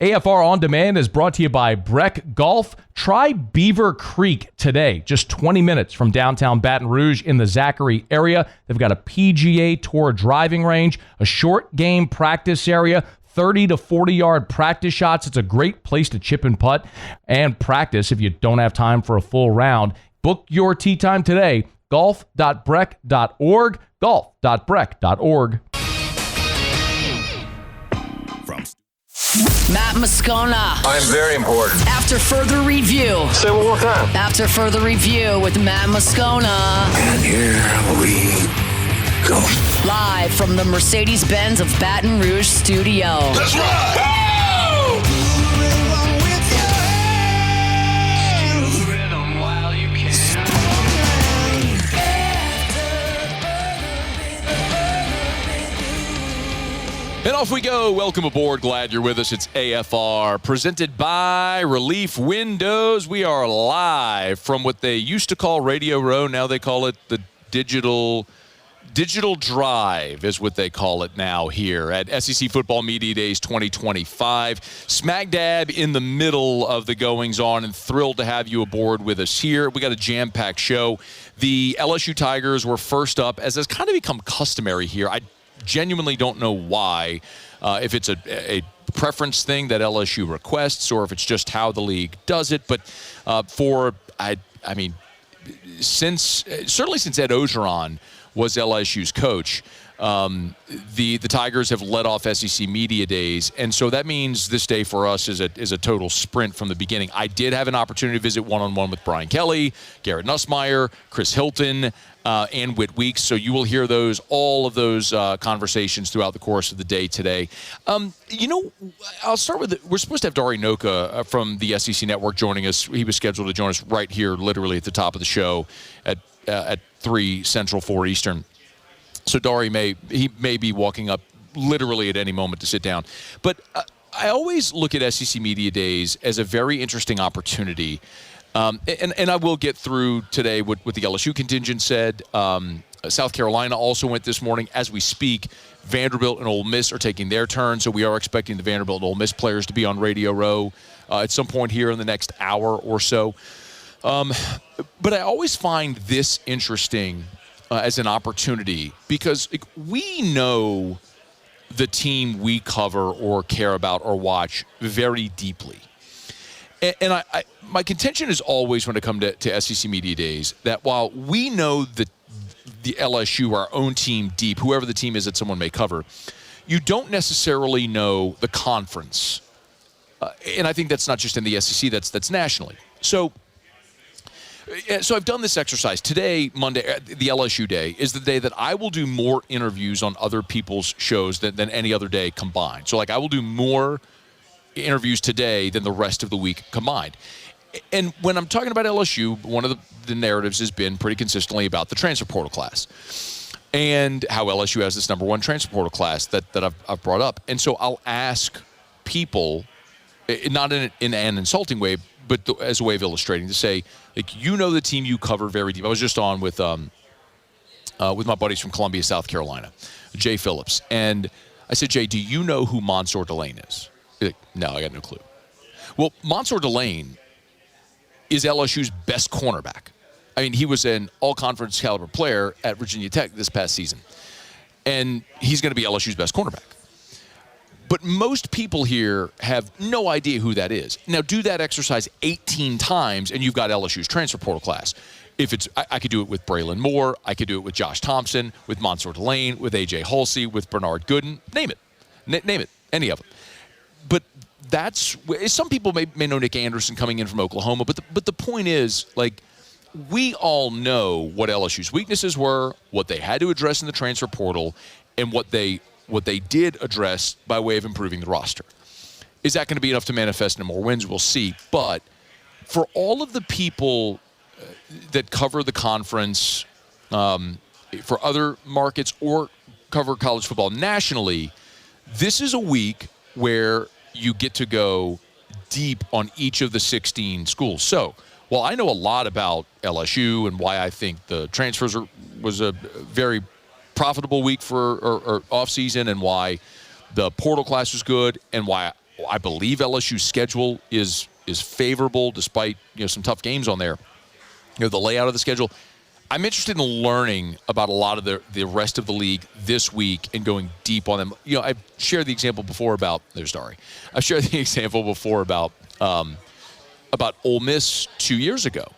AFR On Demand is brought to you by Breck Golf. Try Beaver Creek today, just 20 minutes from downtown Baton Rouge in the Zachary area. They've got a PGA Tour driving range, a short game practice area, 30 to 40-yard practice shots. It's a great place to chip and putt and practice if you don't have time for a full round. Book your tee time today, golf.breck.org, golf.breck.org. Matt Moscona. I'm very important. After further review. Say it one more time. After further review with Matt Moscona. And here we go. Live from the Mercedes-Benz of Baton Rouge studio. That's right! And off we go. Welcome aboard. Glad you're with us. It's AFR, presented by Relief Windows. We are live from what they used to call Radio Row. Now they call it the Digital Drive is what they call it now here at SEC Football Media Days 2025. Smack dab in the middle of the goings-on, and thrilled to have you aboard with us here. We got a jam-packed show. The LSU Tigers were first up, as has kind of become customary here. I genuinely don't know why, if it's a preference thing that LSU requests or if it's just how the league does it. But certainly since Ed Ogeron was LSU's coach, the Tigers have led off SEC Media Days, and so that means this day for us is a total sprint from the beginning. I did have an opportunity to visit one-on-one with Brian Kelly, Garrett Nussmeier, Chris Hilton, and Whit Weeks, so you will hear all of those conversations throughout the course of the day today. I'll start with we're supposed to have Dari Nokwah from the SEC Network joining us. He was scheduled to join us right here, literally at the top of the show at 3 Central, 4 Eastern. So Dari may be walking up literally at any moment to sit down. But I always look at SEC Media Days as a very interesting opportunity. And I will get through today what the LSU contingent said. South Carolina also went this morning. As we speak, Vanderbilt and Ole Miss are taking their turn, so we are expecting the Vanderbilt and Ole Miss players to be on Radio Row at some point here in the next hour or so. But I always find this interesting as an opportunity because we know the team we cover or care about or watch very deeply. And my contention is always when it comes to SEC Media Days that while we know the LSU, our own team deep, whoever the team is that someone may cover, you don't necessarily know the conference. And I think that's not just in the SEC, that's nationally. So I've done this exercise. Today, Monday, the LSU day, is the day that I will do more interviews on other people's shows than any other day combined. So, I will do more interviews today than the rest of the week combined. And when I'm talking about LSU, one of the narratives has been pretty consistently about the transfer portal class and how LSU has this number one transfer portal class that I've brought up. And so I'll ask people, not in an insulting way, but as a way of illustrating, to say, the team you cover very deep. I was just on with my buddies from Columbia, South Carolina, Jay Phillips. And I said, Jay, do you know who Mansour Delane is? He's like, no, I got no clue. Well, Mansour Delane is LSU's best cornerback. I mean, he was an all-conference caliber player at Virginia Tech this past season. And he's going to be LSU's best cornerback. But most people here have no idea who that is. Now, do that exercise 18 times, and you've got LSU's transfer portal class. I could do it with Braylon Moore. I could do it with Josh Thompson, with Mansour Delane, with A.J. Halsey, with Bernard Gooden. Name it. Name it. Any of them. But some people may know Nick Anderson coming in from Oklahoma. But the point is, we all know what LSU's weaknesses were, what they had to address in the transfer portal, and what they did address by way of improving the roster. Is that going to be enough to manifest in more wins? We'll see. But for all of the people that cover the conference for other markets or cover college football nationally, this is a week where you get to go deep on each of the 16 schools. So while I know a lot about LSU and why I think the transfers was a very profitable week for or off season, and why the portal class was good, and why I believe LSU's schedule is favorable despite some tough games on there. The layout of the schedule. I'm interested in learning about a lot of the rest of the league this week and going deep on them. I've shared the example before about I've shared the example before about Ole Miss 2 years ago.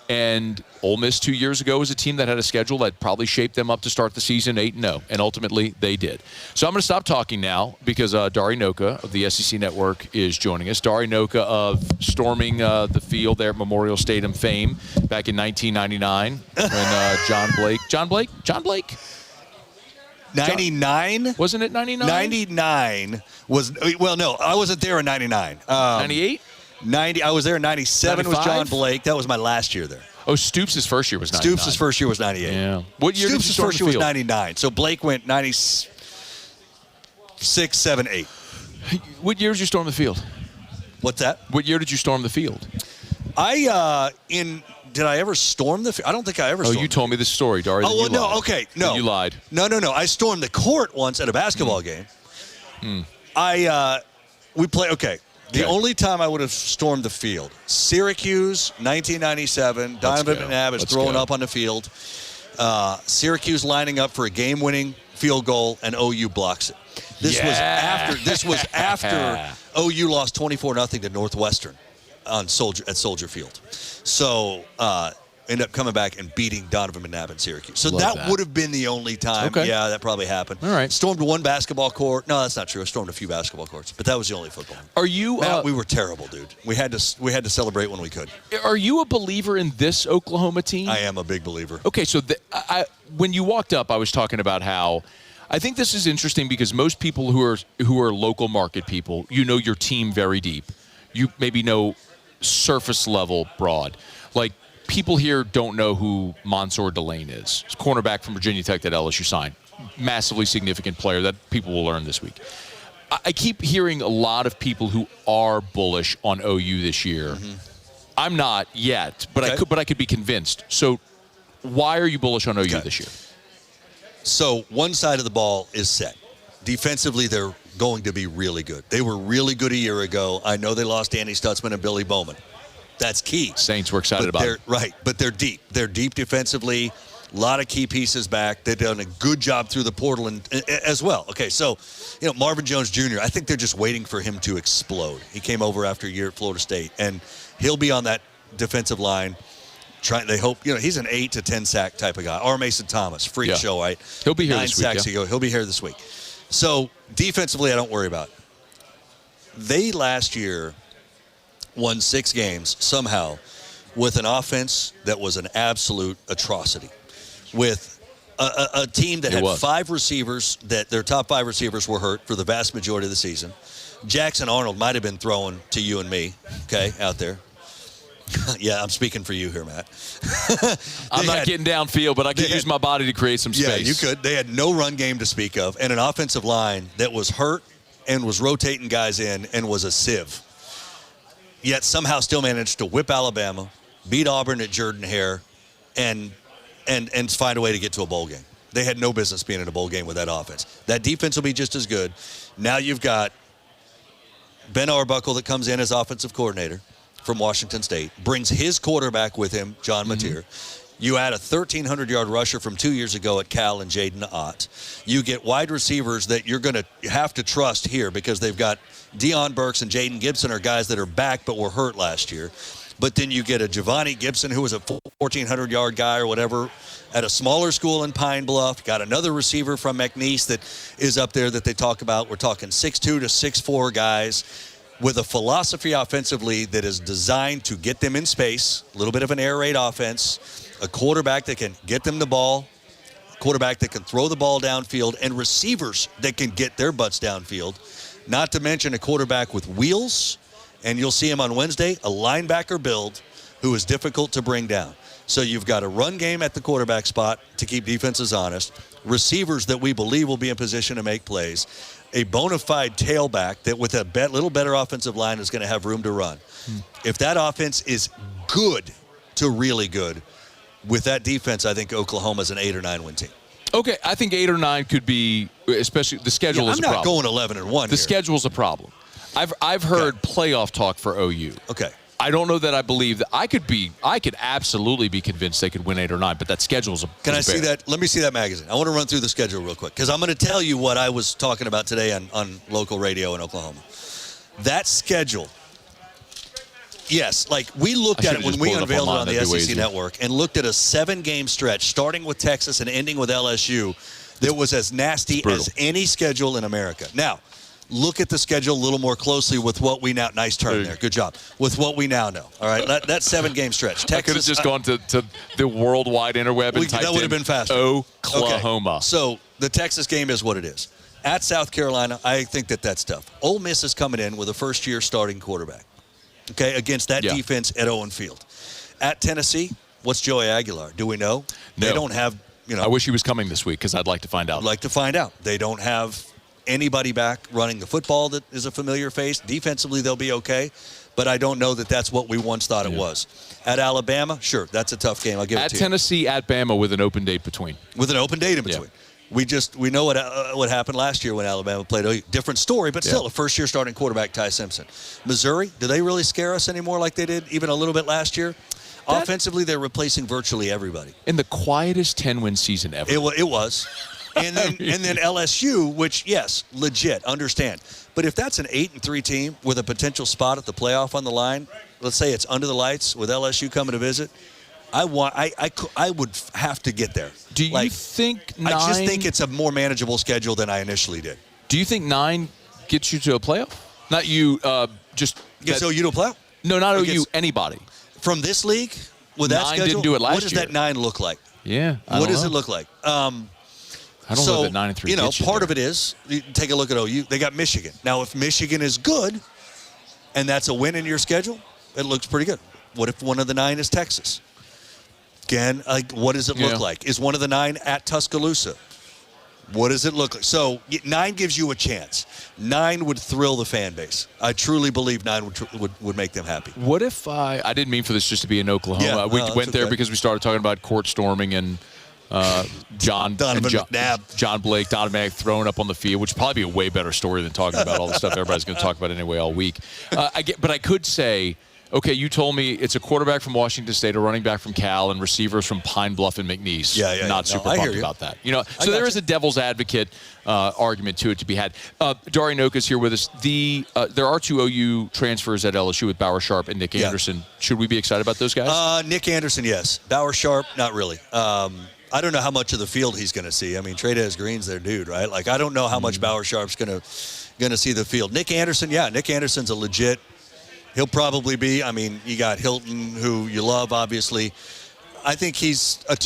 And Ole Miss 2 years ago was a team that had a schedule that probably shaped them up to start the season 8-0, and ultimately they did. So I'm going to stop talking now because Dari Nokwah of the SEC Network is joining us. Dari Nokwah of storming the field there at Memorial Stadium fame back in 1999 when John Blake? 99? Wasn't it 99? 99 was, well, no, I wasn't there in 99. 98? 90. I was there in 97. 95? Was John Blake. That was my last year there. Oh, Stoops' first year was 99. Stoops' first year was 98. Yeah. What year did you Stoops' storm first the year was field? 99. So Blake went 96, 7, 8. What year did you storm the field? What's that? What year did you storm the field? Did I ever storm the field? I don't think I ever stormed. Oh, you told me this story, Dari. Oh, well, no, okay. No. Then you lied. No. I stormed the court once at a basketball game. We play, okay. The only time I would have stormed the field, Syracuse, 1997, Donovan McNabb is throwing up on the field. Syracuse lining up for a game-winning field goal, and OU blocks it. This was after OU lost 24-0 to Northwestern at Soldier Field. So end up coming back and beating Donovan McNabb in Syracuse. So that would have been the only time. Okay. Yeah, that probably happened. All right. Stormed one basketball court. No, that's not true. I stormed a few basketball courts, but that was the only football. Are you? Matt, we were terrible, dude. We had to celebrate when we could. Are you a believer in this Oklahoma team? I am a big believer. Okay, so when you walked up, I was talking about how I think this is interesting because most people who are local market people, your team very deep. You maybe know surface level broad. Like people here don't know who Mansour Delane is. He's a cornerback from Virginia Tech that LSU signed. Massively significant player that people will learn this week. I keep hearing a lot of people who are bullish on OU this year. Mm-hmm. I'm not yet, but I could be convinced. So why are you bullish on OU this year? So one side of the ball is set. Defensively, they're going to be really good. They were really good a year ago. I know they lost Danny Stutzman and Billy Bowman. That's key. Saints were excited about it. Right, but they're deep. They're deep defensively. A lot of key pieces back. They've done a good job through the portal as well. Okay, so, Marvin Jones Jr., I think they're just waiting for him to explode. He came over after a year at Florida State, and he'll be on that defensive line. They hope, he's an 8 to 10 sack type of guy. Or Mason Thomas, freak show, right? He'll be here 9 this week. sacks he'll be here this week. So, defensively, I don't worry about it. They last year won 6 games somehow with an offense that was an absolute atrocity. With a team that had 5 receivers, that their top 5 receivers were hurt for the vast majority of the season. Jackson Arnold might have been throwing to you and me, okay, out there. Yeah, I'm speaking for you here, Matt. I'm not getting downfield, but I could use my body to create some space. Yeah, you could. They had no run game to speak of, and an offensive line that was hurt and was rotating guys in and was a sieve. Yet somehow still managed to whip Alabama, beat Auburn at Jordan-Hare, and find a way to get to a bowl game. They had no business being in a bowl game with that offense. That defense will be just as good. Now you've got Ben Arbuckle that comes in as offensive coordinator from Washington State, brings his quarterback with him, John Mateer. You add a 1,300-yard rusher from 2 years ago at Cal and Jaden Ott. You get wide receivers that you're going to have to trust here because they've got Deion Burks and Jaden Gibson are guys that are back but were hurt last year. But then you get a Giovanni Gibson who was a 1,400-yard guy or whatever at a smaller school in Pine Bluff. Got another receiver from McNeese that is up there that they talk about. We're talking 6'2 to 6'4 guys with a philosophy offensively that is designed to get them in space, a little bit of an air raid offense, a quarterback that can get them the ball, a quarterback that can throw the ball downfield, and receivers that can get their butts downfield, not to mention a quarterback with wheels, and you'll see him on Wednesday, a linebacker build who is difficult to bring down. So you've got a run game at the quarterback spot to keep defenses honest, receivers that we believe will be in position to make plays, a bona fide tailback that with a little better offensive line is going to have room to run. If that offense is good to really good, with that defense, I think Oklahoma's an 8 or 9 win team. Okay, I think 8 or 9 could be, especially the schedule is a problem. I'm not going 11-1 The schedule's a problem. I've heard playoff talk for OU. Okay. I don't know that I believe that I could absolutely be convinced they could win 8 or 9, but that schedule's Can I see that? Let me see that magazine. I want to run through the schedule real quick because I'm going to tell you what I was talking about today on local radio in Oklahoma. That schedule, yes, like we looked at it when we unveiled it on the SEC Network and looked at a 7-game stretch starting with Texas and ending with LSU that was as nasty as any schedule in America. Now, look at the schedule a little more closely with what we now – nice turn there. Good job. With what we now know. All right, that 7-game stretch. Texas, I could have just gone to the worldwide interweb and typed that would have been faster. Oklahoma. Okay. So the Texas game is what it is. At South Carolina, I think that's tough. Ole Miss is coming in with a first-year starting quarterback, okay, against that defense at Owen Field. At Tennessee, what's Joey Aguilar? Do we know? No. They don't have – I wish he was coming this week because I'd like to find out. I'd like to find out. They don't have anybody back running the football that is a familiar face. Defensively, they'll be okay, but I don't know that that's what we once thought it was. At Alabama, sure, that's a tough game. I'll give it to you. At Tennessee, at Bama with an open date between. With an open date in between. Yeah. We know what happened last year when Alabama played OU. Different story, but still a first-year starting quarterback, Ty Simpson. Missouri, do they really scare us anymore like they did even a little bit last year? Offensively, they're replacing virtually everybody. In the quietest 10-win season ever. It was. And then and then LSU, which, yes, legit, understand. But if that's an 8-3 team with a potential spot at the playoff on the line, let's say it's under the lights with LSU coming to visit, I would have to get there. Do you think 9? I just think it's a more manageable schedule than I initially did. Do you think 9 gets you to a playoff? Not you, just gets OU to a playoff? No, not OU. Anybody from this league with that 9 schedule. Didn't do it last year. What does that 9 look like? Yeah, what does it look like? I don't know that 9-3. You know, part of it is you take a look at OU. They got Michigan. Now, if Michigan is good, and that's a win in your schedule, it looks pretty good. What if one of the 9 is Texas? Again, like, what does it look like? Is one of the 9 at Tuscaloosa? What does it look like? So 9 gives you a chance. 9 would thrill the fan base. I truly believe 9 would make them happy. What if I didn't mean for this just to be in Oklahoma. Yeah, we went there because we started talking about court storming and John Blake, Donovan McNabb throwing up on the field, which would probably be a way better story than talking about all the stuff everybody's going to talk about anyway all week. But I could say, okay, you told me it's a quarterback from Washington State, a running back from Cal, and receivers from Pine Bluff and McNeese. Not super pumped about that. You know, so there is a devil's advocate argument to it to be had. Dari Nokwah is here with us. There are 2 OU transfers at LSU with Bauer Sharp and Nick Anderson. Should we be excited about those guys? Nick Anderson, yes. Bauer Sharp, not really. I don't know how much of the field he's going to see. I mean, Trey'Dez Green's their dude, right? Like, I don't know how much Bauer Sharp's going to see the field. Nick Anderson, Nick Anderson's a legit. He'll probably be. I mean, you got Hilton, who you love, obviously. I think he's a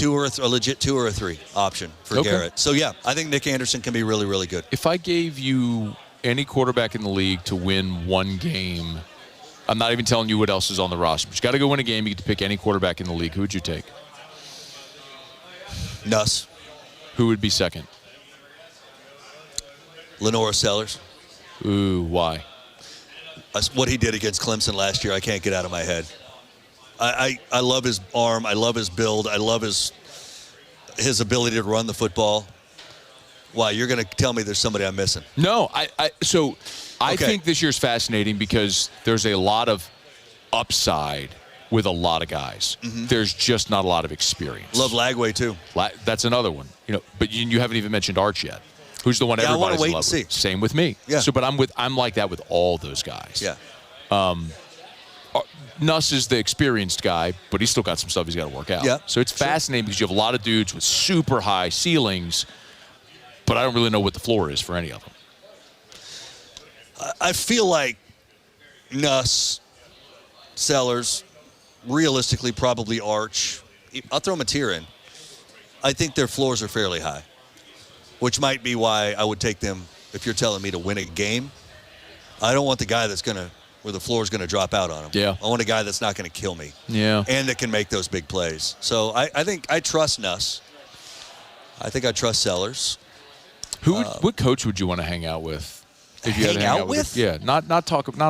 legit 2 or a 3 option for Garrett. So, I think Nick Anderson can be really, really good. If I gave you any quarterback in the league to win one game, I'm not even telling you what else is on the roster, but you got to go win a game. You get to pick any quarterback in the league. Who would you take? Nuss. Who would be second? Lenora Sellers. Ooh, why? What he did against Clemson last year, I can't get out of my head. I love his arm. I love his build. I love his ability to run the football. Why? You're going to tell me there's somebody I'm missing? No. I think this year's fascinating because there's a lot of upside with a lot of guys. Mm-hmm. There's just not a lot of experience. Love Lagway too. That's another one. But you haven't even mentioned Arch yet. Who's the one everybody's in love with? Same with me. Yeah. So, but I'm like that with all those guys. Yeah. Nuss is the experienced guy, but he's still got some stuff he's got to work out. Yeah. So it's fascinating because you have a lot of dudes with super high ceilings, but I don't really know what the floor is for any of them. I feel like Nuss, Sellers, realistically probably Arch. I'll throw Mateer in. I think their floors are fairly high, which might be why I would take them if you're telling me to win a game. I don't want the guy where the floor is going to drop out on him. Yeah. I want a guy that's not going to kill me. Yeah. And that can make those big plays. So I think I trust Nuss. I think I trust Sellers. What coach would you want to hang out with? If you hang out with? Yeah, not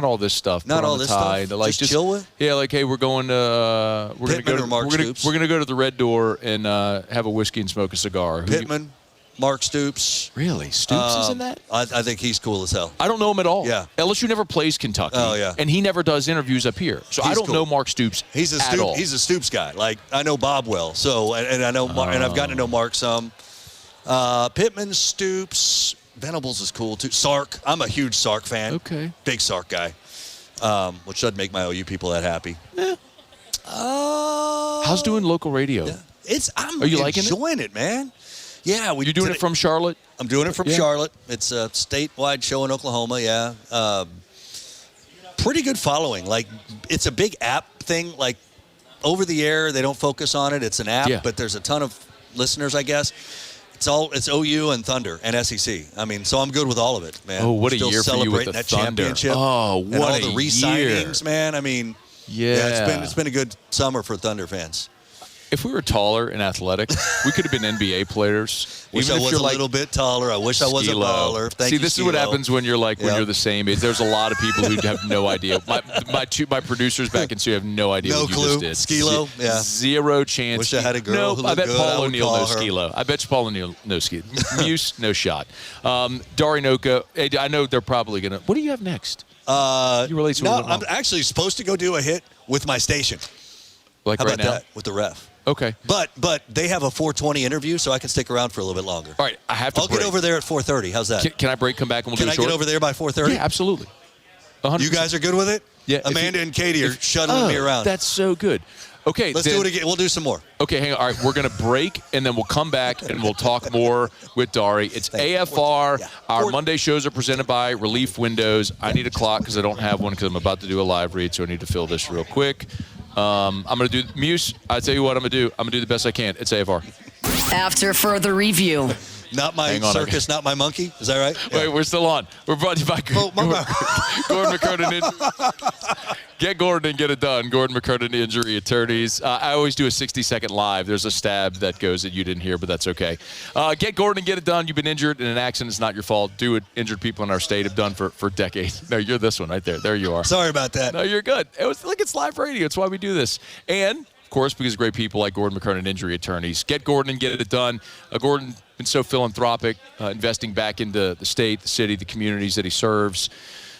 all this stuff. Not all this stuff. Like just chill with? Yeah, like, hey, we're going to we're going to go to the Red Door and have a whiskey and smoke a cigar. Pittman. Mark Stoops. Really? Stoops is in that? I think he's cool as hell. I don't know him at all. Yeah. LSU never plays Kentucky. Oh, yeah. And he never does interviews up here. So I don't know Mark Stoops He's a at all. He's a Stoops guy. Like, I know Bob well. So, and I know, and I've gotten to know Mark some. Pittman, Stoops, Venables is cool too. Sark. I'm a huge Sark fan. Okay. Big Sark guy. Which doesn't make my OU people that happy. How's doing local radio? Yeah. I'm Are you liking enjoying it, man. Yeah, You're doing it from Charlotte? I'm doing it from Charlotte. It's a statewide show in Oklahoma, yeah. Pretty good following. Like, it's a big app thing. Like, over the air, they don't focus on it. It's an app, but there's a ton of listeners, I guess. It's OU and Thunder and SEC. I mean, so I'm good with all of it, man. Oh, what a Still year for you with the that Thunder. championship. Oh, what and all a the re-signings, year. man. I mean, it's been a good summer for Thunder fans. If we were taller and athletic, we could have been NBA players. Wish I was a little bit taller. I wish I was a baller. See, this is what happens when you're when you're the same age. There's a lot of people who have no idea. My producers back in Sioux have no idea no what you clue. just did. Skilo, yeah. Zero chance. Wish I had a girl who looked I bet good. Paul I would O'Neill call knows her. Skilo. I bet you Paul O'Neill knows Skilo. Muse, no shot. Dari Nokwah, hey, I know they're probably going to. What do you have next? You relate to no, a little I'm actually supposed to go do a hit with my station. like How right about now? that? With the ref. Okay. But they have a 4:20 interview, so I can stick around for a little bit longer. All right, I have to I'll break. get over there at 4:30. How's that? Can I break, come back, and we'll Can do I a short? get over there by 4:30? Yeah, absolutely. 100%. You guys are good with it? Yeah. Amanda and Katie are shuttling me around. That's so good. Okay. Let's do it again. We'll do some more. Okay, hang on. All right, we're going to break, and then we'll come back, and we'll talk more with Dari. It's AFR. Yeah. Our Monday shows are presented by Relief Windows. I need a clock because I don't have one because I'm about to do a live read, so I need to fill this real quick. I'm going to do Muse. I tell you what I'm going to do. I'm going to do the best I can. It's AFR. After further review. Not my circus, not my monkey. Is that right? Wait, we're still on. We're brought to you by Gordon McCurtain. Get Gordon and get it done. Gordon McCurtain Injury Attorneys. I always do a 60-second live. There's a stab that goes that you didn't hear, but that's okay. Get Gordon and get it done. You've been injured in an accident. It's not your fault. Do it. Injured people in our state have done for decades. No, you're this one right there. There you are. Sorry about that. No, you're good. It's live radio. It's why we do this. And, of course, because of great people like Gordon McCurtain Injury Attorneys. Get Gordon and get it done. Gordon been so philanthropic, investing back into the state, the city, the communities that he serves.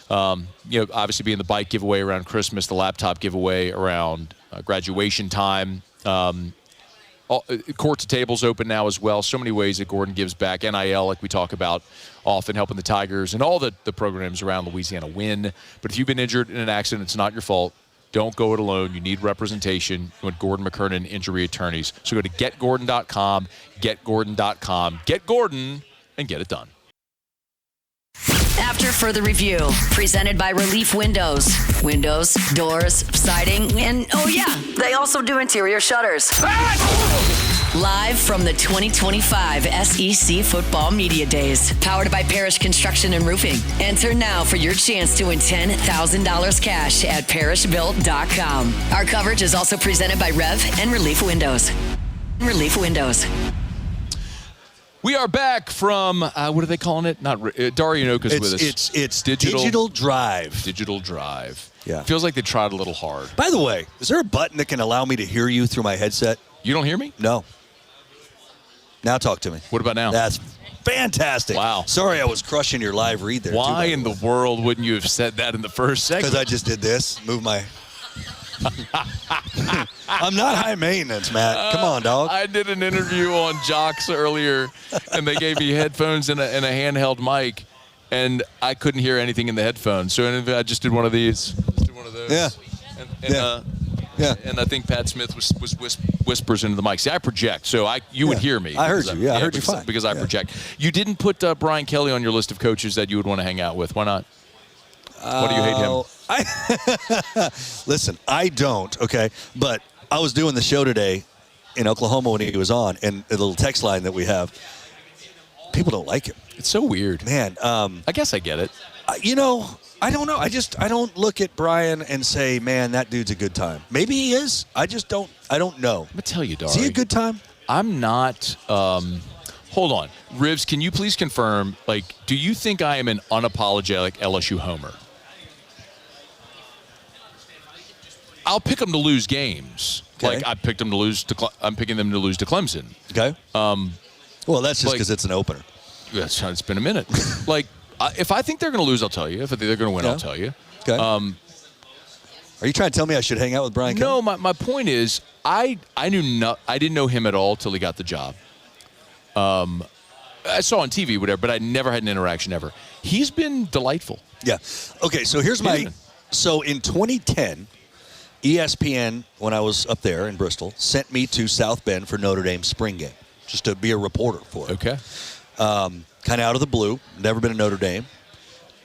Obviously being the bike giveaway around Christmas, the laptop giveaway around graduation time. Court to tables open now as well. So many ways that Gordon gives back. NIL, like we talk about often, helping the Tigers and all the programs around Louisiana win. But if you've been injured in an accident, it's not your fault. Don't go it alone. You need representation. You want Gordon McCurtain Injury Attorneys. So go to getgordon.com, getgordon.com. Get Gordon and get it done. After further review, presented by Relief Windows. Windows, doors, siding, and oh yeah, they also do interior shutters. Live from the 2025 SEC Football Media Days, powered by Parish Construction and Roofing. Enter now for your chance to win $10,000 cash at parishbuilt.com. Our coverage is also presented by Rev and Relief Windows. Relief Windows. We are back from, what are they calling it? Not Dari Nokwah's with us. It's Digital Drive. Digital Drive. Yeah. Feels like they tried a little hard. By the way, is there a button that can allow me to hear you through my headset? You don't hear me? No. Now talk to me. What about now? That's fantastic. Wow. Sorry I was crushing your live read there. Why in the world wouldn't you have said that in the first segment? Because I just did this. Move my... I'm not high maintenance, Matt. Come on, dog. I did an interview on Jocks earlier, and they gave me headphones and a handheld mic, and I couldn't hear anything in the headphones. So I just did one of these. Just did one of those. Yeah. And I think Pat Smith was whispers into the mic. See, I project, so you would hear me. I heard you. I heard you fine. Because I project. You didn't put Brian Kelly on your list of coaches that you would want to hang out with. Why not? Why do you hate him? Listen, I don't, okay? But I was doing the show today in Oklahoma when he was on, and a little text line that we have, people don't like him. It's so weird. Man. I guess I get it. I don't know. I don't look at Brian and say, man, that dude's a good time. Maybe he is. I don't know. I'm going to tell you, Dari. Is he a good time? I'm not. Hold on. Rivs, can you please confirm, do you think I am an unapologetic LSU homer? I'll pick them to lose games. Okay. I picked them to lose I'm picking them to lose to Clemson. Okay. Well, that's just because it's an opener. That's it's been a minute. If I think they're going to lose, I'll tell you. If I think they're going to win, I'll tell you. Okay. Are you trying to tell me I should hang out with Brian Kelly? No, my point is I didn't know him at all till he got the job. I saw on TV, whatever, but I never had an interaction ever. He's been delightful. Yeah. Okay, so here's so in 2010, ESPN, when I was up there in Bristol, sent me to South Bend for Notre Dame's spring game, just to be a reporter for it. Okay. Kind of out of the blue, never been to Notre Dame.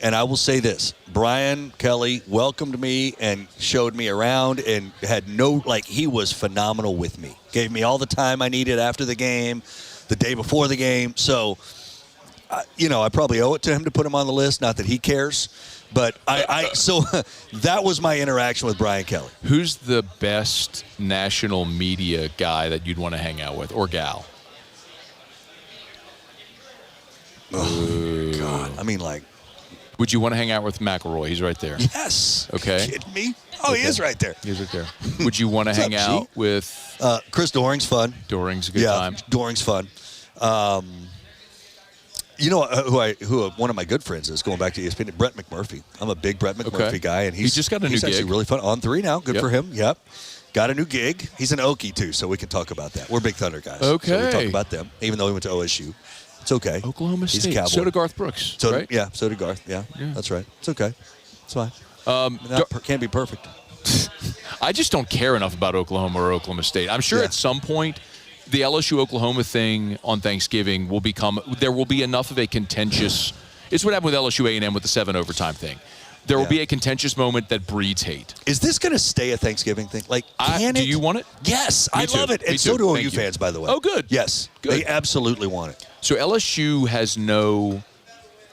And I will say this, Brian Kelly welcomed me and showed me around and had he was phenomenal with me. Gave me all the time I needed after the game, the day before the game. So, I probably owe it to him to put him on the list. Not that he cares, but so that was my interaction with Brian Kelly. Who's the best national media guy that you'd want to hang out with, or gal? Oh, God. I mean, would you want to hang out with McElroy? He's right there. Yes. Okay. Are you kidding me? Oh, okay. He is right there. He's right there. Would you want to hang out with? Chris Doering's fun. Doering's a good time. Doering's fun. Who one of my good friends is, going back to ESPN, Brett McMurphy. I'm a big Brett McMurphy guy, and he's just got a new actually gig. Really fun. On 3 now. Good for him. Yep. Got a new gig. He's an Okie, too, so we can talk about that. We're big Thunder guys. Okay. So we talk about them, even though he went to OSU. It's okay. Oklahoma State. He's a Cowboy. So did Garth Brooks, right? Yeah, so did Garth. Yeah, that's right. It's okay. It's fine. Can't be perfect. I just don't care enough about Oklahoma or Oklahoma State. I'm sure at some point the LSU-Oklahoma thing on Thanksgiving there will be enough of a contentious – it's what happened with LSU A&M with the 7 overtime thing. There will be a contentious moment that breeds hate. Is this going to stay a Thanksgiving thing? Do you want it? Yes, I love it. Me And too. so do Thank OU fans, by the way. Oh, good. Yes, Good. They absolutely want it. So LSU has no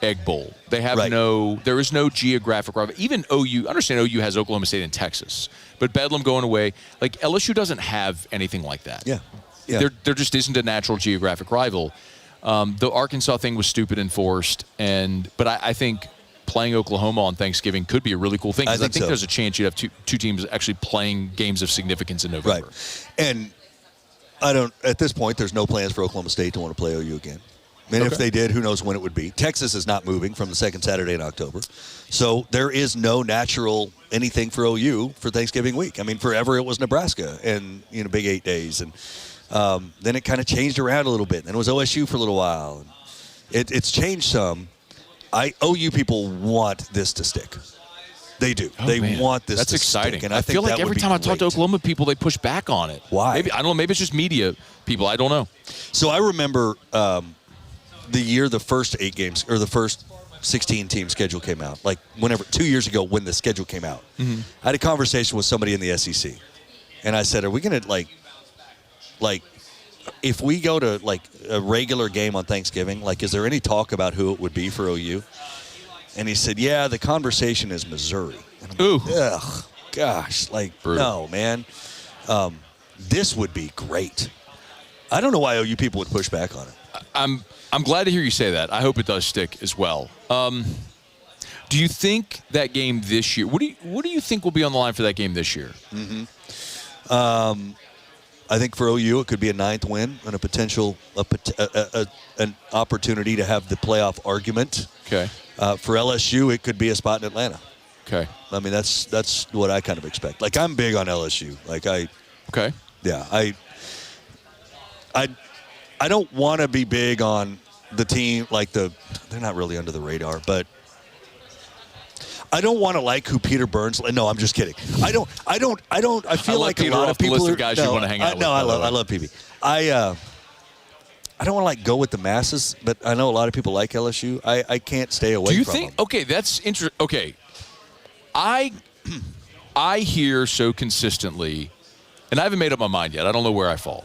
Egg Bowl. They have there is no geographic rival. Even OU, I understand OU has Oklahoma State and Texas, but Bedlam going away, LSU doesn't have anything like that. Yeah. There just isn't a natural geographic rival. The Arkansas thing was stupid and forced, but I think playing Oklahoma on Thanksgiving could be a really cool thing, because I think there's a chance you'd have two teams actually playing games of significance in November. Right. And at this point, there's no plans for Oklahoma State to want to play OU again. I mean, if they did, who knows when it would be. Texas is not moving from the second Saturday in October. So there is no natural anything for OU for Thanksgiving week. I mean, forever it was Nebraska and, Big 8 days. And then it kind of changed around a little bit. And it was OSU for a little while. And it's changed some. OU people want this to stick. They do. They want this to exciting. stick. And I feel like every time I talk to Oklahoma people, they push back on it. Why? Maybe, I don't know. Maybe it's just media people. I don't know. So I remember the year the first 8 games, or the first 16-team schedule came out, 2 years ago when the schedule came out. Mm-hmm. I had a conversation with somebody in the SEC. And I said, are we going to, if we go to, a regular game on Thanksgiving, is there any talk about who it would be for OU? And he said, yeah, the conversation is Missouri. And I'm Ooh. Ugh, gosh, no, man. This would be great. I don't know why OU people would push back on it. I'm glad to hear you say that. I hope it does stick as well. Do you think that game this year? What do you think will be on the line for that game this year? Mm-hmm. I think for OU it could be a 9th win and a potential an opportunity to have the playoff argument. Okay. For LSU, it could be a spot in Atlanta. Okay. I mean, that's what I kind of expect. I'm big on LSU. Okay. Yeah. I don't want to be big on the team they're not really under the radar, but I don't want to who Peter Burns. No, I'm just kidding. I feel like a lot of people are guys you want to hang out with. No, I love PB. I don't want to go with the masses, but I know a lot of people like LSU. I can't stay away from them. Do you think? Okay, that's interesting. Okay, I hear so consistently, and I haven't made up my mind yet. I don't know where I fall.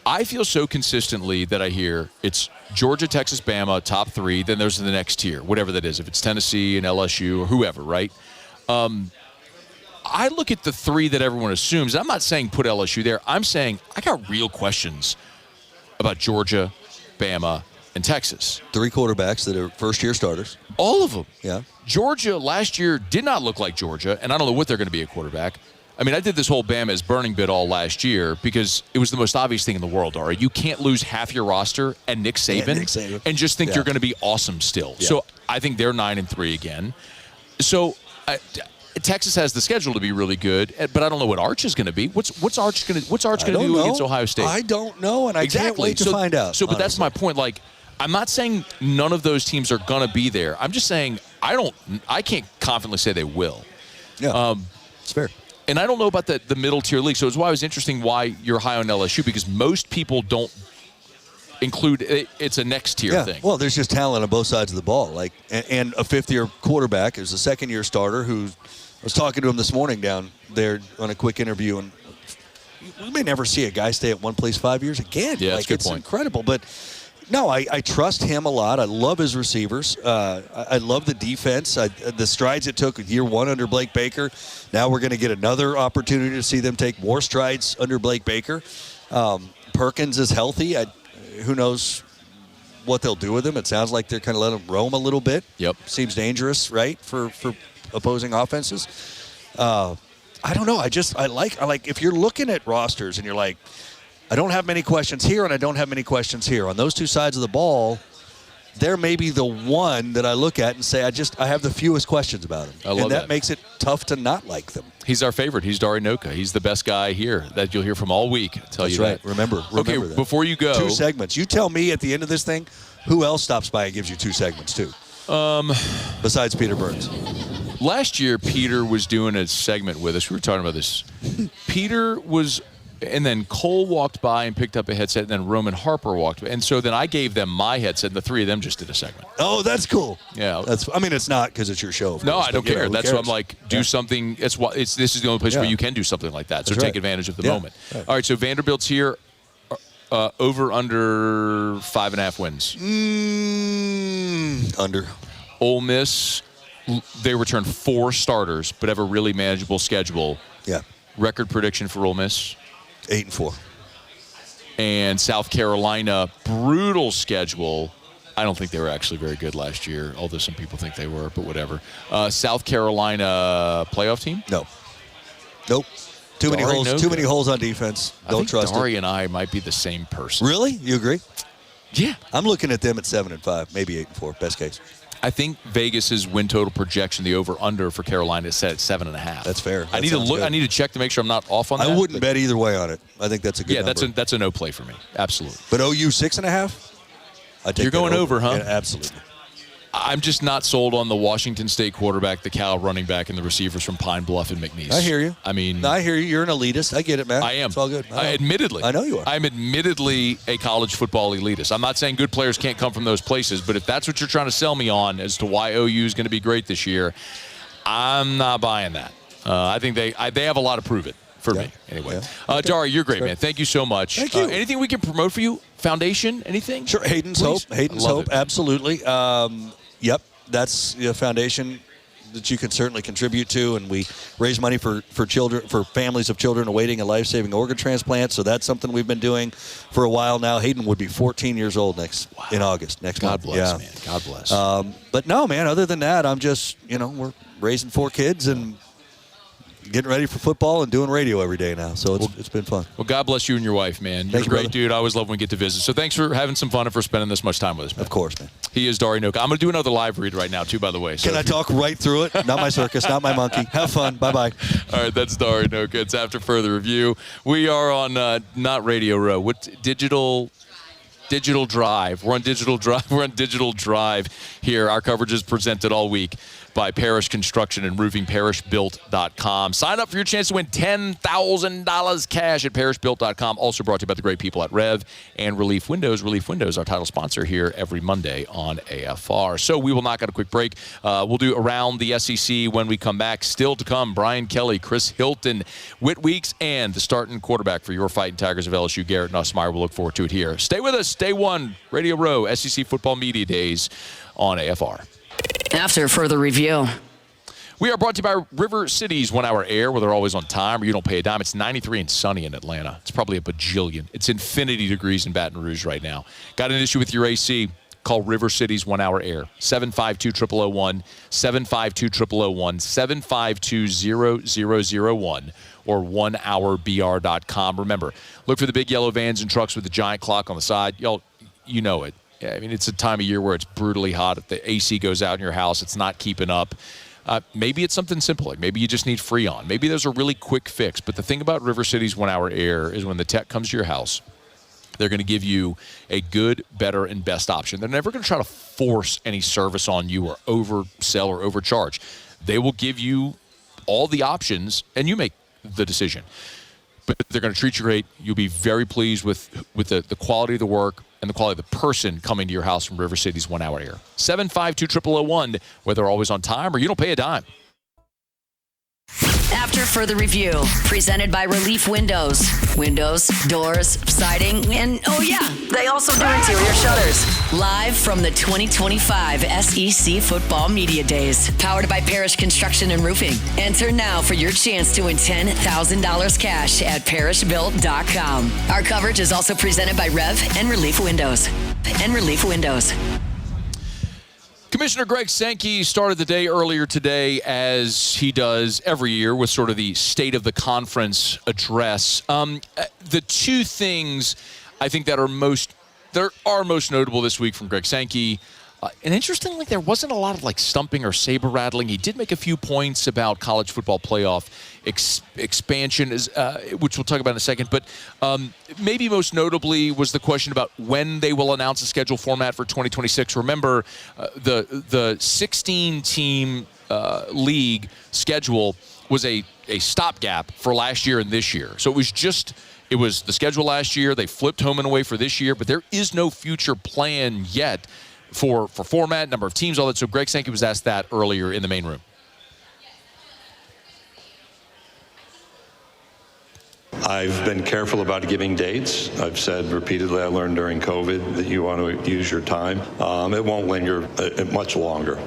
I feel so consistently that I hear it's Georgia, Texas, Bama, top 3. Then there's the next tier, whatever that is. If it's Tennessee and LSU or whoever, right? I look at the 3 that everyone assumes. I'm not saying put LSU there. I'm saying I got real questions about Georgia, Bama, and Texas. 3 quarterbacks that are first-year starters. All of them. Yeah. Georgia last year did not look like Georgia, and I don't know what they're going to be at quarterback. I mean, I did this whole Bama is burning bit all last year because it was the most obvious thing in the world, Dari. You can't lose half your roster and Nick Saban, and just think you're going to be awesome still. Yeah. So I think they're 9-3 again. So Texas has the schedule to be really good, but I don't know what Arch is going to be. What's Arch going to do against Ohio State? I don't know, and I can't wait to find out. So, but that's my point. Like, I'm not saying none of those teams are going to be there. I'm just saying I can't confidently say they will. Yeah, it's fair. And I don't know about the middle tier league, so it's why it was interesting why you're high on LSU, because most people don't include it's a next tier thing. Well, there's just talent on both sides of the ball. Like, and a fifth-year quarterback is a second-year starter who I was talking to him this morning down there on a quick interview, and we may never see a guy stay at one place 5 years again. Yeah, that's a good point. It's incredible, but. No, I trust him a lot. I love his receivers. I love the defense. The strides it took year one under Blake Baker. Now we're going to get another opportunity to see them take more strides under Blake Baker. Perkins is healthy. Who knows what they'll do with him? It sounds like they're kind of letting him roam a little bit. Yep. Seems dangerous, right, for opposing offenses. I don't know. I like if you're looking at rosters and you're like, I don't have many questions here and I don't have many questions here. On those two sides of the ball, there may be the one that I look at and say, I have the fewest questions about him. I love that makes it tough to not like them. He's our favorite. He's Dari Nokwah. He's the best guy here that you'll hear from all week. I'll tell That's you right. that. Remember okay, that. Before you go. 2 segments. You tell me at the end of this thing, who else stops by and gives you 2 segments too? Besides Peter Burns. Last year, Peter was doing a segment with us. We were talking about this. Peter was... And then Cole walked by and picked up a headset, and then Roman Harper walked by. And so then I gave them my headset, and the 3 of them just did a segment. Oh, that's cool. Yeah. It's not because it's your show. No, course, I don't care. That's why I'm like, do something. This is the only place where you can do something like that. So take advantage of the moment. Right. All right, so Vanderbilt's here. Over, under 5.5 wins. Under. Ole Miss, they return 4 starters, but have a really manageable schedule. Yeah. Record prediction for Ole Miss? 8-4. And South Carolina, brutal schedule. I don't think they were actually very good last year, although some people think they were, but whatever. South Carolina playoff team? No. Nope. Too many holes. Too many holes on defense. Don't trust it. Dari and I might be the same person. Really? You agree? Yeah. I'm looking at them at 7-5, maybe 8-4, best case. I think Vegas's win total projection, the over/under for Carolina, is set at 7.5. That's fair. I need to look. Good. I need to check to make sure I'm not off on that. I wouldn't bet either way on it. I think that's a good number. That's a no play for me. Absolutely. But OU 6.5. You're going over, huh? Yeah, absolutely. I'm just not sold on the Washington State quarterback, the Cal running back, and the receivers from Pine Bluff and McNeese. I hear you. I mean, I hear you. You're an elitist. I get it, man. I am. It's all good. Admittedly. I know you are. I'm admittedly a college football elitist. I'm not saying good players can't come from those places, but if that's what you're trying to sell me on as to why OU is going to be great this year, I'm not buying that. I think they have a lot to prove it. For me, anyway. Yeah. Dari, you're great, man. Thank you so much. Thank you. Anything we can promote for you? Foundation? Anything? Sure. Hayden's Please? Hope. Hayden's Hope. Absolutely. Yep. That's a foundation that you can certainly contribute to, and we raise money for children, for families of children awaiting a life-saving organ transplant. So that's something we've been doing for a while now. Hayden would be 14 years old in August next month. God bless, man. God bless. But no, man. Other than that, I'm just we're raising 4 kids and getting ready for football and doing radio every day now. So it's been fun. Well, God bless you and your wife, man. You're a great dude. I always love when we get to visit. So thanks for having some fun and for spending this much time with us, man. Of course, man. He is Dari Nokwah. I'm going to do another live read right now, too, by the way. So Can I talk right through it? Not my circus, not my monkey. Have fun. Bye-bye. All right, that's Dari Nokwah. It's after further review. We are on not Radio Row. What Digital Drive. We're on Digital Drive. We're on Digital Drive here. Our coverage is presented all week by Parish Construction and Roofing, parishbuilt.com. Sign up for your chance to win $10,000 cash at parishbuilt.com. Also brought to you by the great people at Rev and Relief Windows. Relief Windows, our title sponsor here every Monday on AFR. So we will knock out a quick break. We'll do Around the SEC when we come back. Still to come, Brian Kelly, Chris Hilton, Whit Weeks, and the starting quarterback for your Fighting Tigers of LSU, Garrett Nussmeier. We'll look forward to it here. Stay with us. Day one, Radio Row, SEC Football Media Days on AFR. After further review. We are brought to you by River City's 1 hour air, where they're always on time or you don't pay a dime. It's 93 and sunny in Atlanta. It's probably a bajillion. It's infinity degrees in Baton Rouge right now. Got an issue with your AC? call River City's 1 Hour Air. 752-0001, 752-0001, 752-0001, or 1hourbr.com. Remember, look for the big yellow vans and trucks with the giant clock on the side. Y'all, you know it. I mean, it's a time of year where it's brutally hot. If the AC goes out in your house, it's not keeping up. Maybe it's something simple. Like maybe you just need Freon. Maybe there's a really quick fix. But the thing about River City's 1 Hour Air is when the tech comes to your house, they're going to give you a good, better, and best option. They're never going to try to force any service on you or oversell or overcharge. They will give you all the options, and you make the decision. But they're going to treat you great. You'll be very pleased with the quality of the work and the quality of the person coming to your house from River City's 1 Hour Air. 752-0001, whether they're always on time or you don't pay a dime. After further review, presented by Relief Windows. Windows, doors, siding, and oh yeah, they also do interior shutters. Live from the 2025 SEC Football Media Days. Powered by Parish Construction and Roofing. Enter now for your chance to win $10,000 cash at parishbuilt.com. Our coverage is also presented by Rev and Relief Windows. Commissioner Greg Sankey started the day earlier today, as he does every year, with sort of the State of the Conference address. The two things I think that are most notable this week from Greg Sankey, and interestingly, there wasn't a lot of like stumping or saber rattling. He did make a few points about college football playoff expansion, which we'll talk about in a second. But maybe most notably was the question about when they will announce a schedule format for 2026. Remember, the 16-team league schedule was a stopgap for last year and this year. So it was the schedule last year. They flipped home and away for this year, but there is no future plan yet for format, number of teams, all that. So Greg Sankey was asked that earlier in the main room. I've been careful about giving dates. I've said repeatedly, I learned during COVID that you want to use your time. It won't linger much longer.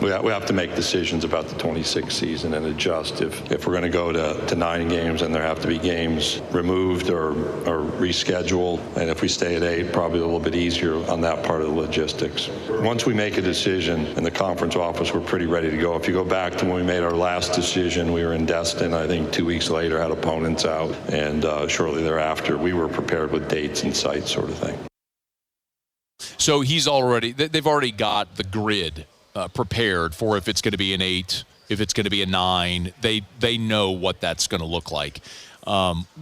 We have to make decisions about the 26th season and adjust. If we're going to go to 9 games and there have to be games removed or rescheduled, and if we stay at 8, probably a little bit easier on that part of the logistics. Once we make a decision in the conference office, we're pretty ready to go. If you go back to when we made our last decision, we were in Destin. I think 2 weeks later, had opponents out, and shortly thereafter, we were prepared with dates and sites, sort of thing. So they've already got the grid prepared for if it's going to be an 8, if it's going to be a 9. They know what that's going to look like,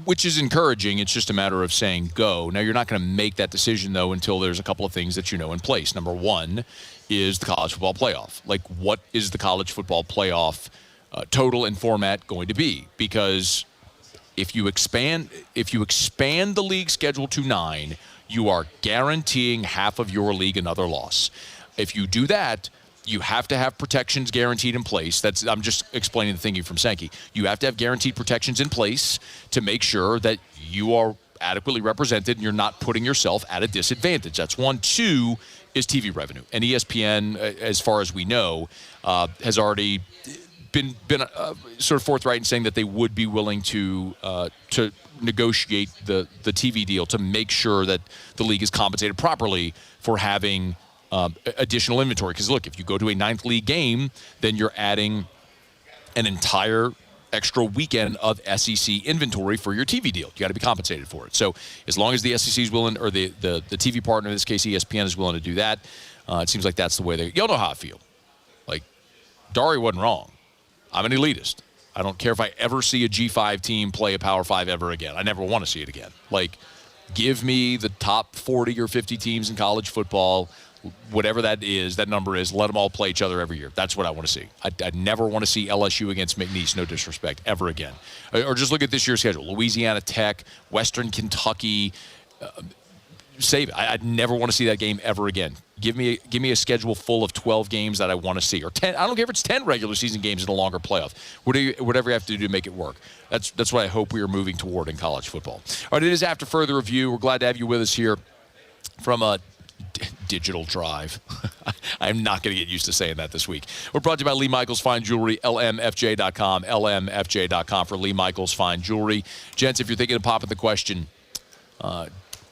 which is encouraging. It's just a matter of saying go. Now, you're not going to make that decision, though, until there's a couple of things that you know in place. Number one is the college football playoff. Like, what is the college football playoff total and format going to be? Because if you expand the league schedule to 9, you are guaranteeing half of your league another loss. If you do that, you have to have protections guaranteed in place. I'm just explaining the thinking from Sankey. You have to have guaranteed protections in place to make sure that you are adequately represented and you're not putting yourself at a disadvantage. That's one. 2 is TV revenue. And ESPN, as far as we know, has already been sort of forthright in saying that they would be willing to negotiate the TV deal to make sure that the league is compensated properly for having additional inventory. Because look, if you go to a 9th league game, then you're adding an entire extra weekend of SEC inventory for your TV deal. You got to be compensated for it. So as long as the SEC is willing, or the TV partner, in this case ESPN, is willing to do that, it seems like that's the way y'all know how I feel. Like, Dari wasn't wrong. I'm an elitist. I don't care if I ever see a G5 team play a Power 5 ever again. I never want to see it again. Like, give me the top 40 or 50 teams in college football, whatever that number is, let them all play each other every year. That's what I want to see. I never want to see LSU against McNeese, no disrespect, ever again. Or just look at this year's schedule. Louisiana Tech, Western Kentucky, save it. I'd never want to see that game ever again. Give me a schedule full of 12 games that I want to see, or 10. I don't care if it's 10 regular season games in a longer playoff. Whatever you have to do to make it work. That's what I hope we are moving toward in college football. All right, it is After Further Review. We're glad to have you with us here from a Digital Drive. I'm not going to get used to saying that this week. We're brought to you by Lee Michaels Fine Jewelry, lmfj.com, lmfj.com for Lee Michaels Fine Jewelry. Gents, if you're thinking of popping the question,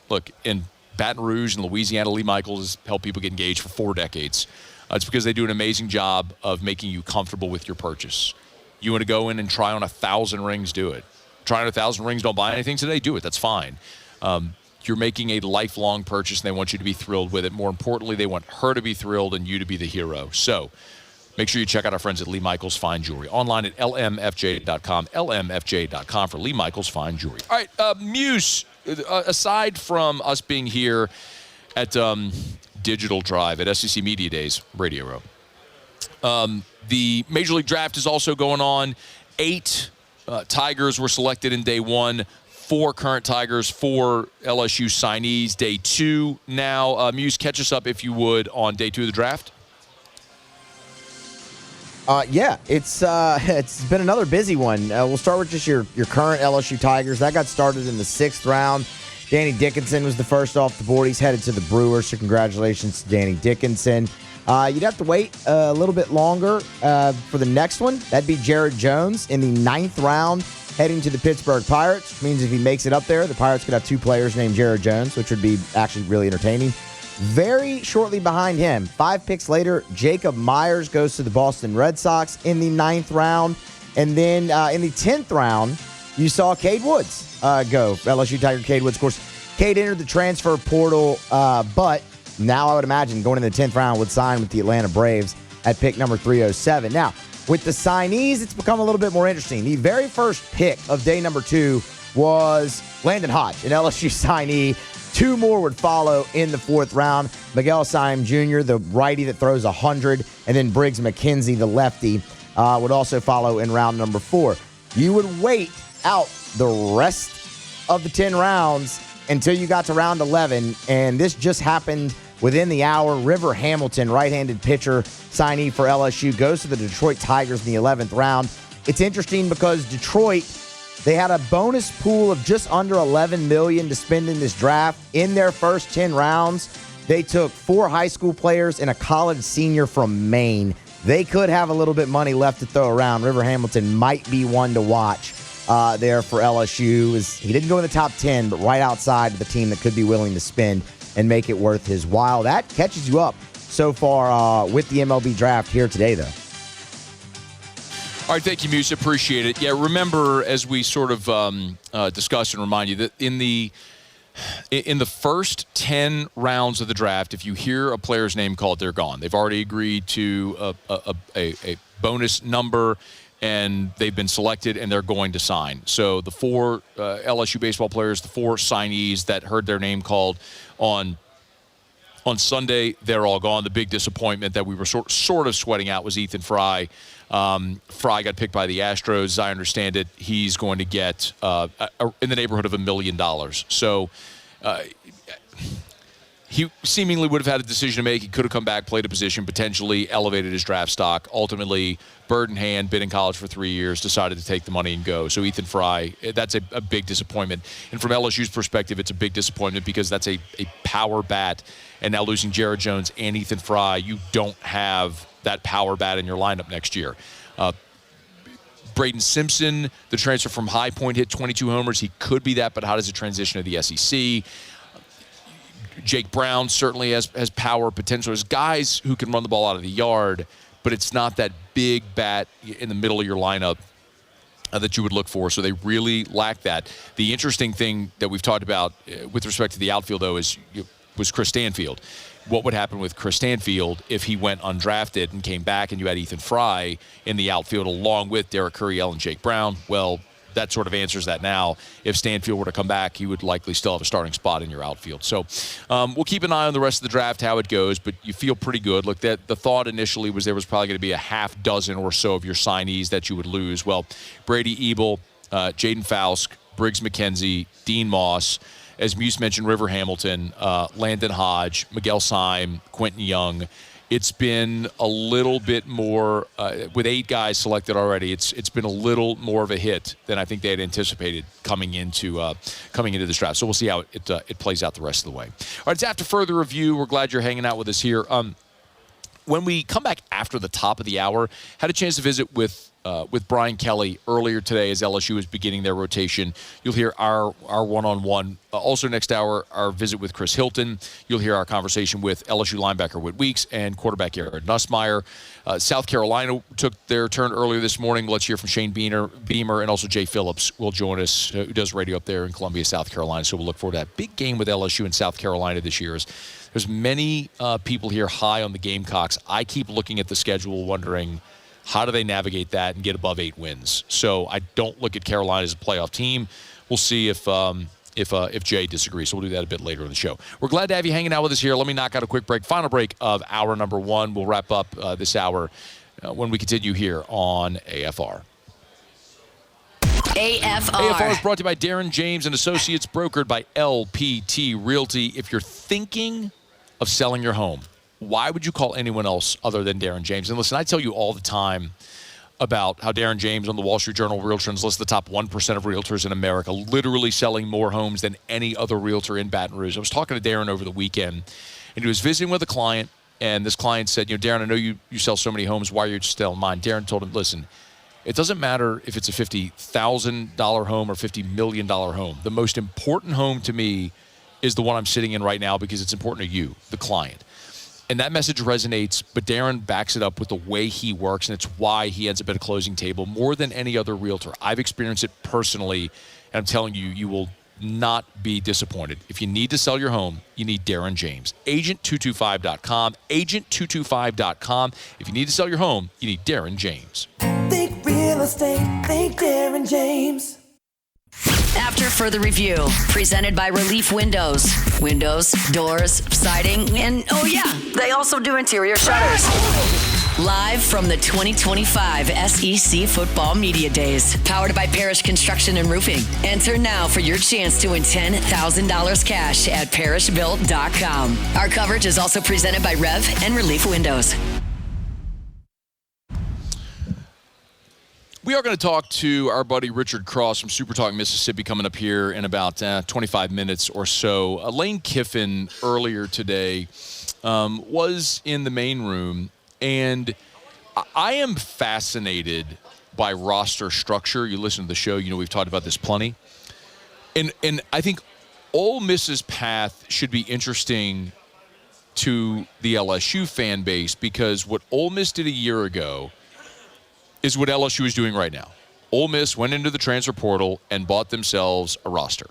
look, in Baton Rouge and Louisiana, Lee Michaels has helped people get engaged for 4 decades. It's because they do an amazing job of making you comfortable with your purchase. You want to go in and try on 1,000 rings, do it. Try on 1,000 rings, don't buy anything today, do it. That's fine. You're making a lifelong purchase, and they want you to be thrilled with it. More importantly, they want her to be thrilled and you to be the hero. So make sure you check out our friends at Lee Michaels Fine Jewelry. Online at lmfj.com, lmfj.com for Lee Michaels Fine Jewelry. All right, Muse, aside from us being here at Digital Drive at SEC Media Days, Radio Row, the Major League Draft is also going on. 8 Tigers were selected in day 1. 4 current Tigers, 4 LSU signees. Day 2 now. Muse, catch us up, if you would, on day 2 of the draft. Yeah, it's been another busy one. We'll start with just your current LSU Tigers. That got started in the 6th round. Danny Dickinson was the first off the board. He's headed to the Brewers, so congratulations to Danny Dickinson. You'd have to wait a little bit longer for the next one. That'd be Jared Jones in the 9th round, heading to the Pittsburgh Pirates, which means if he makes it up there, the Pirates could have 2 players named Jared Jones, which would be actually really entertaining. Very shortly behind him, 5 picks later, Jacob Myers goes to the Boston Red Sox in the 9th round. And then in the 10th round, you saw Cade Woods go. LSU Tiger Cade Woods. Of course, Cade entered the transfer portal, but now I would imagine going in the 10th round would sign with the Atlanta Braves at pick number 307. Now, with the signees, it's become a little bit more interesting. The very first pick of day number 2 was Landon Hodge, an LSU signee. 2 more would follow in the 4th round. Miguel Syme Jr., the righty that throws 100, and then Briggs McKenzie, the lefty, would also follow in round number 4. You would wait out the rest of the 10 rounds until you got to round 11, and this just happened within the hour. River Hamilton, right-handed pitcher, signee for LSU, goes to the Detroit Tigers in the 11th round. It's interesting because Detroit, they had a bonus pool of just under $11 million to spend in this draft. In their first 10 rounds, they took 4 high school players and a college senior from Maine. They could have a little bit of money left to throw around. River Hamilton might be one to watch there for LSU. He didn't go in the top 10, but right outside of the team that could be willing to spend and make it worth his while. That catches you up so far with the MLB Draft here today, though. All right, thank you, Muse. Appreciate it. Yeah, remember, as we sort of discussed and remind you, that in the first 10 rounds of the draft, if you hear a player's name called, they're gone. They've already agreed to a bonus number, and they've been selected, and they're going to sign. So the 4 LSU baseball players, the 4 signees that heard their name called on Sunday, they're all gone. The big disappointment that we were sort of sweating out was Ethan Fry. Fry got picked by the Astros. As I understand it, he's going to get in the neighborhood of $1 million. So he seemingly would have had a decision to make. He could have come back, played a position, potentially elevated his draft stock. Ultimately, bird in hand, been in college for 3 years, decided to take the money and go. So Ethan Fry, that's a big disappointment. And from LSU's perspective, it's a big disappointment because that's a power bat. And now losing Jared Jones and Ethan Fry, you don't have that power bat in your lineup next year. Braden Simpson, the transfer from High Point, hit 22 homers. He could be that, but how does it transition to the SEC? Jake Brown certainly has power potential. There's guys who can run the ball out of the yard, but it's not that big bat in the middle of your lineup that you would look for. So they really lack that. The interesting thing that we've talked about with respect to the outfield, though, was Chris Stanfield. What would happen with Chris Stanfield if he went undrafted and came back and you had Ethan Fry in the outfield along with Derek Curiel and Jake Brown? Well, that sort of answers that now. If Stanfield were to come back, he would likely still have a starting spot in your outfield. So we'll keep an eye on the rest of the draft, how it goes, but you feel pretty good. Look, the thought initially was there was probably going to be a half dozen or so of your signees that you would lose. Well, Brady Ebel, Jaden Fausk, Briggs McKenzie, Dean Moss, as Muse mentioned, River Hamilton, Landon Hodge, Miguel Syme, Quentin Young. It's been a little bit more, with 8 guys selected already, it's been a little more of a hit than I think they had anticipated coming into this draft. So we'll see how it plays out the rest of the way. All right, it's after further review. We're glad you're hanging out with us here. When we come back after the top of the hour, had a chance to visit with Brian Kelly earlier today as LSU is beginning their rotation. You'll hear our one-on-one. Also next hour, our visit with Chris Hilton. You'll hear our conversation with LSU linebacker Whit Weeks and quarterback Aaron Nussmeier. South Carolina took their turn earlier this morning. Let's hear from Shane Beamer, and also Jay Phillips will join us, who does radio up there in Columbia, South Carolina. So we'll look forward to that big game with LSU in South Carolina this year. There's many people here high on the Gamecocks. I keep looking at the schedule wondering, how do they navigate that and get above 8 wins? So I don't look at Carolina as a playoff team. We'll see if Jay disagrees. So we'll do that a bit later in the show. We're glad to have you hanging out with us here. Let me knock out a quick break. Final break of hour number 1. We'll wrap up this hour when we continue here on AFR. AFR is brought to you by Darren James and Associates, brokered by LPT Realty. If you're thinking of selling your home, why would you call anyone else other than Darren James? And listen, I tell you all the time about how Darren James on the Wall Street Journal Realtor is listed the top 1% of realtors in America, literally selling more homes than any other realtor in Baton Rouge. I was talking to Darren over the weekend, and he was visiting with a client, and this client said, Darren, I know you sell so many homes. Why are you selling mine? Darren told him, listen, it doesn't matter if it's a $50,000 home or $50 million home. The most important home to me is the one I'm sitting in right now because it's important to you, the client. And that message resonates, but Darren backs it up with the way he works, and it's why he ends up at a closing table more than any other realtor. I've experienced it personally, and I'm telling you, you will not be disappointed. If you need to sell your home, you need Darren James. Agent225.com, agent225.com. If you need to sell your home, you need Darren James. Think real estate, think Darren James. After further review, presented by Relief Windows. Windows, doors, siding, and oh yeah, they also do interior shutters. Live from the 2025 SEC Football Media Days, powered by Parish Construction and Roofing. Enter now for your chance to win $10,000 cash at parishbuilt.com. Our coverage is also presented by Rev and Relief Windows. We are going to talk to our buddy Richard Cross from Super Talk Mississippi coming up here in about 25 minutes or so. Lane Kiffin earlier today was in the main room, and I am fascinated by roster structure. You listen to the show, we've talked about this plenty. And I think Ole Miss's path should be interesting to the LSU fan base, because what Ole Miss did a year ago is what LSU is doing right now. Ole Miss went into the transfer portal and bought themselves a roster.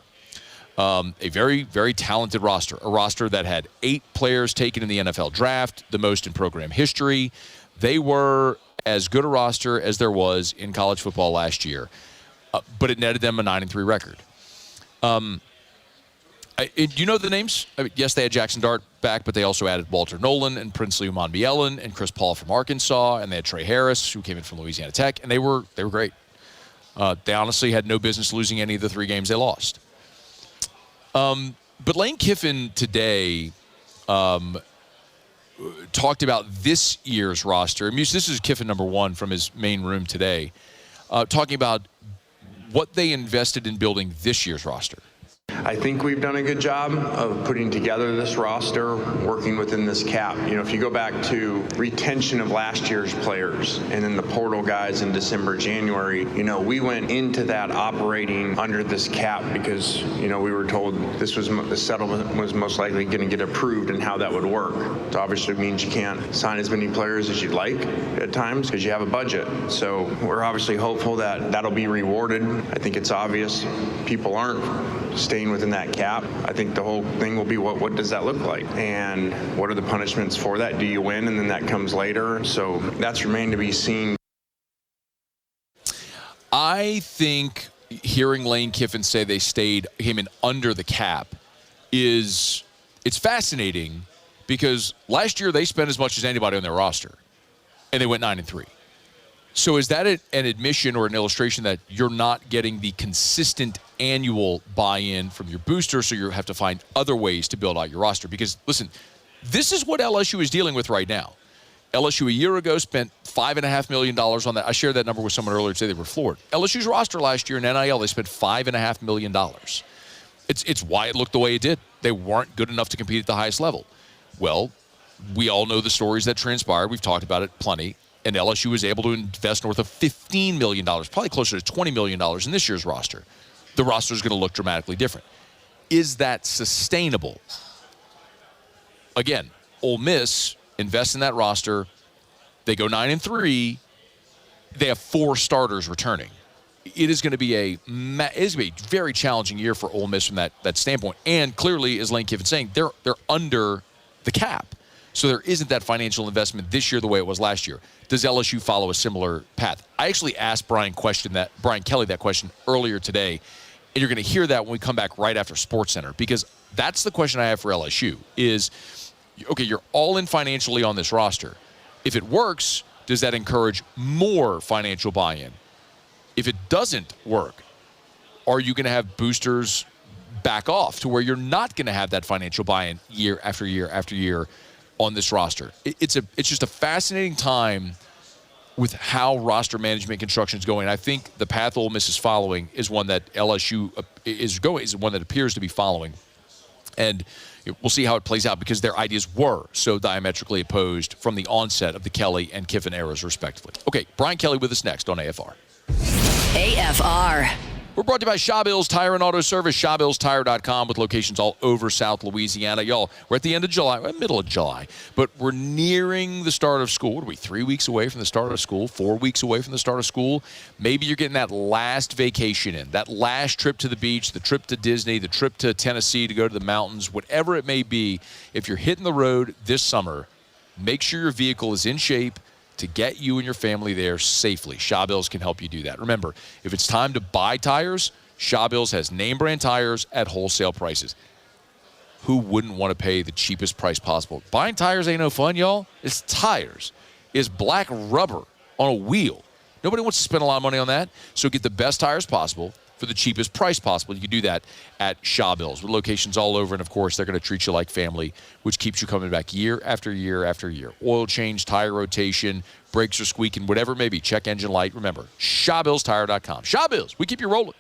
A very, very talented roster. A roster that had 8 players taken in the NFL draft, the most in program history. They were as good a roster as there was in college football last year. But it netted them a 9-3 record. Do you know the names? Yes, they had Jackson Dart back, but they also added Walter Nolan and Princely Umanmielen and Chris Paul from Arkansas, and they had Trey Harris, who came in from Louisiana Tech, and they were great. They honestly had no business losing any of the 3 games they lost. But Lane Kiffin today talked about this year's roster. This is Kiffin number 1 from his main room today, talking about what they invested in building this year's roster. I think we've done a good job of putting together this roster, working within this cap. If you go back to retention of last year's players and then the portal guys in December, January, we went into that operating under this cap because, we were told the settlement was most likely going to get approved and how that would work. It obviously means you can't sign as many players as you'd like at times because you have a budget. So we're obviously hopeful that that'll be rewarded. I think it's obvious people aren't staying within that cap. I think the whole thing will be what does that look like, and what are the punishments for that? Do you win and then that comes later? So that's remained to be seen. I think hearing Lane Kiffin say they came in under the cap it's fascinating, because last year they spent as much as anybody on their roster and they went 9-3. So is that an admission or an illustration that you're not getting the consistent annual buy-in from your booster, so you have to find other ways to build out your roster? Because, listen, this is what LSU is dealing with right now. LSU a year ago spent $5.5 million on that. I shared that number with someone earlier today. They were floored. LSU's roster last year in NIL, they spent $5.5 million. It's why it looked the way it did. They weren't good enough to compete at the highest level. Well, we all know the stories that transpired. We've talked about it plenty. And LSU was able to invest north of $15 million, probably closer to $20 million in this year's roster. The roster is going to look dramatically different. Is that sustainable? Again, Ole Miss invests in that roster. They go 9-3. They have 4 starters returning. It is going to be a very challenging year for Ole Miss from that standpoint. And clearly, as Lane Kiffin's saying, they're under the cap. So there isn't that financial investment this year the way it was last year. Does LSU follow a similar path? I actually asked Brian Kelly that question earlier today, and you're going to hear that when we come back right after SportsCenter, because that's the question I have for LSU is, okay, you're all in financially on this roster. If it works, does that encourage more financial buy-in? If it doesn't work, are you going to have boosters back off to where you're not going to have that financial buy-in year after year after year on this roster? It's just a fascinating time with how roster management construction is going. I think the path Ole Miss is following is one that LSU is one that appears to be following. And we'll see how it plays out because their ideas were so diametrically opposed from the onset of the Kelly and Kiffin eras, respectively. Okay, Brian Kelly with us next on AFR. AFR. We're brought to you by Shawbills Tire and Auto Service, ShawBillsTire.com, with locations all over South Louisiana. Y'all, we're at the end of July, middle of July, but we're nearing the start of school. What are we, 3 weeks away from the start of school, 4 weeks away from the start of school? Maybe you're getting that last vacation in, that last trip to the beach, the trip to Disney, the trip to Tennessee to go to the mountains, whatever it may be. If you're hitting the road this summer, make sure your vehicle is in shape to get you and your family there safely. Shawbills can help you do that. Remember, if it's time to buy tires, Shawbills has name brand tires at wholesale prices. Who wouldn't want to pay the cheapest price possible? Buying tires ain't no fun, y'all. It's tires. It's black rubber on a wheel. Nobody wants to spend a lot of money on that. So get the best tires possible for the cheapest price possible. You can do that at Shawbills with locations all over. And, of course, they're going to treat you like family, which keeps you coming back year after year after year. Oil change, tire rotation, brakes are squeaking, whatever it may be. Check engine light. Remember, ShawBillsTire.com. Shawbills, we keep you rolling.